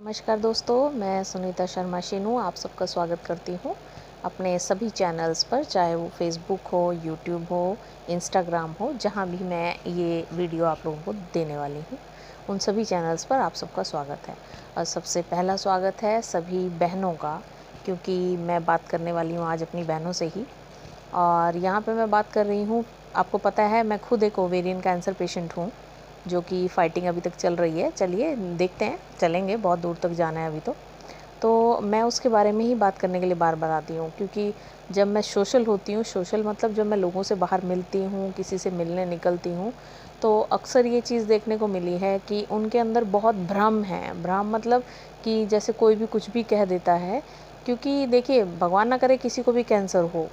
नमस्कार दोस्तों, मैं सुनीता शर्मा शीनू आप सबका स्वागत करती हूँ अपने सभी चैनल्स पर, चाहे वो फेसबुक हो, यूट्यूब हो, इंस्टाग्राम हो, जहाँ भी मैं ये वीडियो आप लोगों को देने वाली हूँ उन सभी चैनल्स पर आप सबका स्वागत है। और सबसे पहला स्वागत है सभी बहनों का, क्योंकि मैं बात करने वाली हूँ आज अपनी बहनों से ही। और यहाँ पे मैं बात कर रही हूँ, आपको पता है मैं खुद एक ओवेरियन कैंसर पेशेंट हूँ, जो कि फ़ाइटिंग अभी तक चल रही है। चलिए देखते हैं, चलेंगे, बहुत दूर तक जाना है अभी तो मैं उसके बारे में ही बात करने के लिए बार बार आती हूँ, क्योंकि जब मैं सोशल होती हूँ, सोशल मतलब जब मैं लोगों से बाहर मिलती हूँ, किसी से मिलने निकलती हूँ, तो अक्सर ये चीज़ देखने को मिली है कि उनके अंदर बहुत भ्रम है। भ्रम मतलब कि जैसे कोई भी कुछ भी कह देता है, क्योंकि देखिए भगवान ना करे किसी को भी कैंसर हो,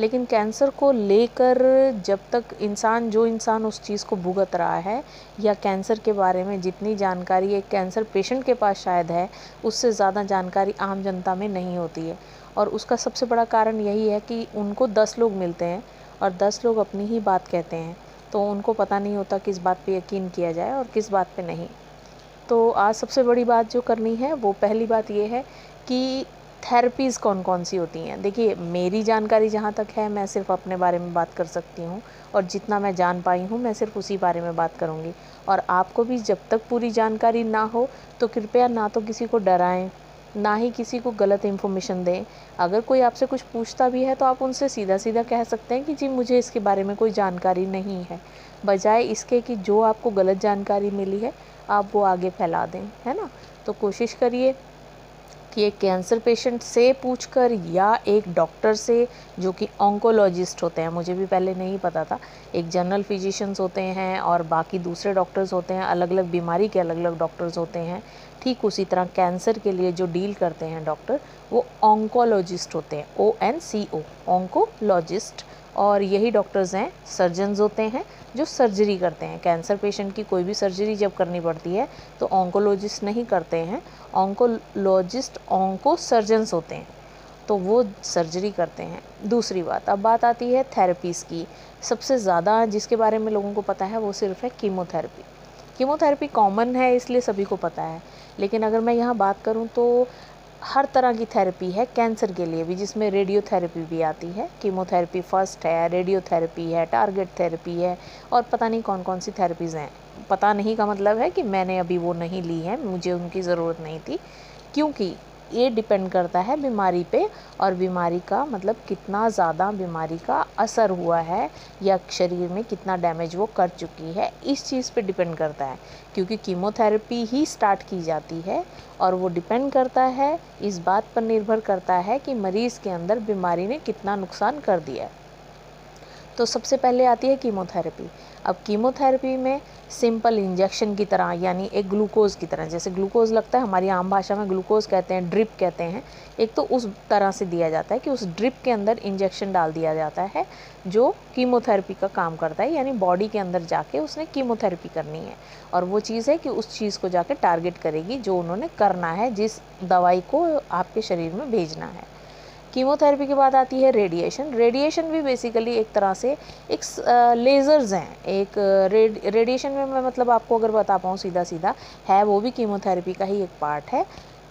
लेकिन कैंसर को लेकर जब तक जो इंसान उस चीज़ को भुगत रहा है, या कैंसर के बारे में जितनी जानकारी एक कैंसर पेशेंट के पास शायद है, उससे ज़्यादा जानकारी आम जनता में नहीं होती है। और उसका सबसे बड़ा कारण यही है कि उनको 10 लोग मिलते हैं और 10 लोग अपनी ही बात कहते हैं, तो उनको पता नहीं होता किस बात पे यकीन किया जाए और किस बात पे नहीं। तो आज सबसे बड़ी बात जो करनी है, वो पहली बात ये है कि थेरेपीज़ कौन कौन सी होती हैं। देखिए मेरी जानकारी जहाँ तक है, मैं सिर्फ अपने बारे में बात कर सकती हूँ, और जितना मैं जान पाई हूँ मैं सिर्फ उसी बारे में बात करूँगी। और आपको भी जब तक पूरी जानकारी ना हो, तो कृपया ना तो किसी को डराएं, ना ही किसी को गलत इन्फॉर्मेशन दें। अगर कोई आपसे कुछ पूछता भी है, तो आप उनसे सीधा सीधा कह सकते हैं कि जी मुझे इसके बारे में कोई जानकारी नहीं है, बजाय इसके कि जो आपको गलत जानकारी मिली है आप वो आगे फैला दें, है ना। तो कोशिश करिए कि एक कैंसर पेशेंट से पूछकर, या एक डॉक्टर से जो कि ऑन्कोलॉजिस्ट होते हैं, मुझे भी पहले नहीं पता था, एक जनरल फिजिशियंस होते हैं और बाकी दूसरे डॉक्टर्स होते हैं, अलग अलग बीमारी के अलग अलग डॉक्टर्स होते हैं। ठीक उसी तरह कैंसर के लिए जो डील करते हैं डॉक्टर, वो ऑन्कोलॉजिस्ट होते हैं, ONCO, ऑन्कोलॉजिस्ट। और यही डॉक्टर्स हैं, सर्जन्स होते हैं जो सर्जरी करते हैं। कैंसर पेशेंट की कोई भी सर्जरी जब करनी पड़ती है तो ऑन्कोलॉजिस्ट नहीं करते हैं, ऑन्कोलॉजिस्ट ऑन्को सर्जन्स होते हैं, तो वो सर्जरी करते हैं। दूसरी बात, अब बात आती है थेरेपीज़ की। सबसे ज़्यादा जिसके बारे में लोगों को पता है वो सिर्फ है कीमोथेरेपी। कीमोथेरेपी कॉमन है इसलिए सभी को पता है, लेकिन अगर मैं यहाँ बात करूँ तो हर तरह की थेरेपी है कैंसर के लिए भी, जिसमें रेडियोथेरेपी भी आती है। कीमोथेरेपी फर्स्ट है, रेडियोथेरेपी है, टारगेट थेरेपी है, और पता नहीं कौन कौन सी थेरेपीज़ हैं। पता नहीं का मतलब है कि मैंने अभी वो नहीं ली है, मुझे उनकी ज़रूरत नहीं थी, क्योंकि ये डिपेंड करता है बीमारी पे, और बीमारी का मतलब कितना ज़्यादा बीमारी का असर हुआ है, या शरीर में कितना डैमेज वो कर चुकी है, इस चीज़ पे डिपेंड करता है। क्योंकि कीमोथेरेपी ही स्टार्ट की जाती है, और वो डिपेंड करता है, इस बात पर निर्भर करता है कि मरीज़ के अंदर बीमारी ने कितना नुकसान कर दिया है। तो सबसे पहले आती है कीमोथेरेपी। अब कीमोथेरेपी में सिंपल इंजेक्शन की तरह, यानी एक ग्लूकोज़ की तरह, जैसे ग्लूकोज़ लगता है, हमारी आम भाषा में ग्लूकोज़ कहते हैं, ड्रिप कहते हैं, एक तो उस तरह से दिया जाता है कि उस ड्रिप के अंदर इंजेक्शन डाल दिया जाता है, जो कीमोथेरेपी का काम करता है, यानी बॉडी के अंदर जाके उसने कीमोथेरेपी करनी है, और वो चीज़ है कि उस चीज़ को जाके टारगेट करेगी जो उन्होंने करना है, जिस दवाई को आपके शरीर में भेजना है। कीमोथेरेपी के बाद आती है रेडिएशन। रेडिएशन भी बेसिकली एक तरह से एक लेज़र्स हैं। एक रेडिएशन में मैं मतलब आपको अगर बता पाऊँ सीधा सीधा, है वो भी कीमोथेरेपी का ही एक पार्ट है।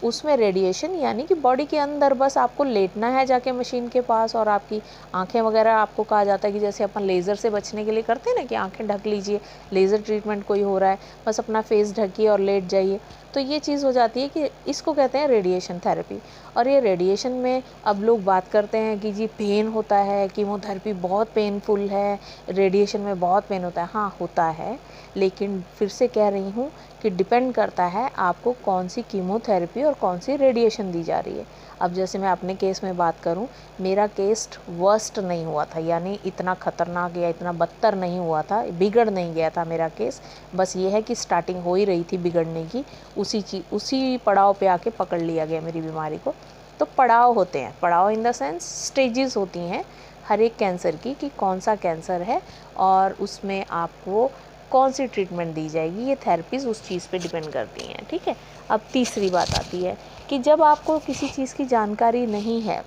उसमें रेडिएशन यानी कि बॉडी के अंदर बस आपको लेटना है जाके मशीन के पास, और आपकी आंखें वगैरह, आपको कहा जाता है कि जैसे अपन लेज़र से बचने के लिए करते हैं ना कि आंखें ढक लीजिए, लेज़र ट्रीटमेंट कोई हो रहा है, बस अपना फेस ढकिए और लेट जाइए, तो ये चीज़ हो जाती है कि इसको कहते हैं रेडिएशन थेरेपी। और ये रेडिएशन में अब लोग बात करते हैं कि जी पेन होता है, कीमोथेरेपी बहुत पेनफुल है, रेडिएशन में बहुत पेन होता है। हाँ होता है, लेकिन फिर से कह रही हूँ कि डिपेंड करता है आपको कौन सी कीमोथेरेपी और कौन सी रेडिएशन दी जा रही है। अब जैसे मैं अपने केस में बात करूं, मेरा केस वर्स्ट नहीं हुआ था, यानी इतना ख़तरनाक या इतना बदतर नहीं हुआ था, बिगड़ नहीं गया था मेरा केस। बस ये है कि स्टार्टिंग हो ही रही थी बिगड़ने की, उसी पड़ाव पे आके पकड़ लिया गया मेरी बीमारी को। तो पड़ाव होते हैं, पड़ाव इन द सेंस स्टेजेस होती हैं हर एक कैंसर की, कि कौन सा कैंसर है और उसमें आपको कौन सी ट्रीटमेंट दी जाएगी, ये थेरेपीज़ उस चीज़ पे डिपेंड करती हैं। ठीक है। अब तीसरी बात आती है कि जब आपको किसी चीज़ की जानकारी नहीं है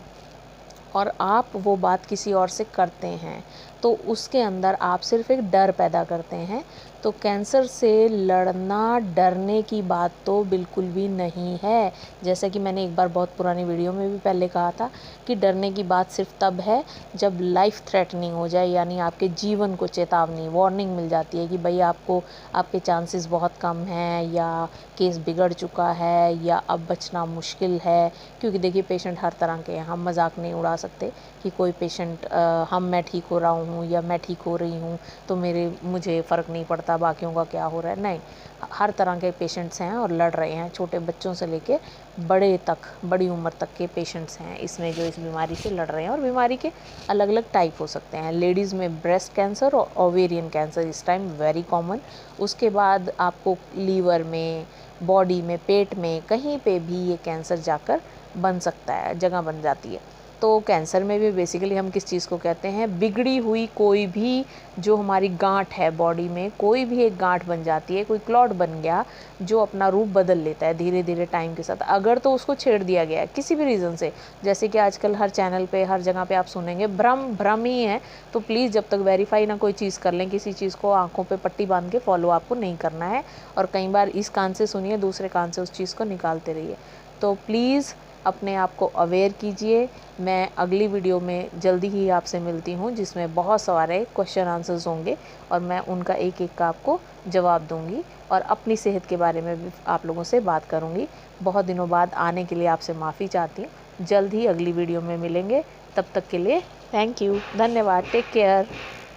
और आप वो बात किसी और से करते हैं, तो उसके अंदर आप सिर्फ एक डर पैदा करते हैं। तो कैंसर से लड़ना डरने की बात तो बिल्कुल भी नहीं है। जैसा कि मैंने एक बार बहुत पुरानी वीडियो में भी पहले कहा था कि डरने की बात सिर्फ तब है जब लाइफ थ्रेटनिंग हो जाए, यानी आपके जीवन को चेतावनी वार्निंग मिल जाती है कि भाई आपको आपके चांसेस बहुत कम हैं, या केस बिगड़ चुका है, या अब बचना मुश्किल है। क्योंकि देखिए पेशेंट हर तरह के हैं, हम मजाक नहीं उड़ा सकते कि कोई पेशेंट मैं ठीक हो रहा हूँ या मैं ठीक हो रही हूँ तो मुझे फ़र्क नहीं पड़ता बाकियों का क्या हो रहा है। नहीं, हर तरह के पेशेंट्स हैं और लड़ रहे हैं, छोटे बच्चों से लेके बड़े तक, बड़ी उम्र तक के पेशेंट्स हैं इसमें जो इस बीमारी से लड़ रहे हैं। और बीमारी के अलग अलग टाइप हो सकते हैं। लेडीज़ में ब्रेस्ट कैंसर और ओवेरियन कैंसर इस टाइम वेरी कॉमन। उसके बाद आपको लीवर में, बॉडी में, पेट में, कहीं पे भी ये कैंसर जाकर बन सकता है, जगह बन जाती है। तो कैंसर में भी बेसिकली हम किस चीज़ को कहते हैं, बिगड़ी हुई कोई भी जो हमारी गांठ है बॉडी में, कोई भी एक गांठ बन जाती है, कोई क्लॉट बन गया जो अपना रूप बदल लेता है धीरे धीरे टाइम के साथ। अगर तो उसको छेड़ दिया गया है किसी भी रीज़न से, जैसे कि आजकल हर चैनल पे हर जगह पे आप सुनेंगे भ्रम ही है, तो प्लीज़ जब तक वेरीफाई ना कोई चीज़ कर लें, किसी चीज़ को आंखों पे पट्टी बांध के फॉलो आपको नहीं करना है। और कई बार इस कान से सुनिए, दूसरे कान से उस चीज़ को निकालते रहिए। तो प्लीज़ अपने आप को अवेयर कीजिए। मैं अगली वीडियो में जल्दी ही आपसे मिलती हूँ जिसमें बहुत सारे क्वेश्चन आंसर्स होंगे और मैं उनका एक एक का आपको जवाब दूंगी और अपनी सेहत के बारे में भी आप लोगों से बात करूंगी। बहुत दिनों बाद आने के लिए आपसे माफ़ी चाहती हूँ। जल्द ही अगली वीडियो में मिलेंगे, तब तक के लिए थैंक यू, धन्यवाद, टेक केयर।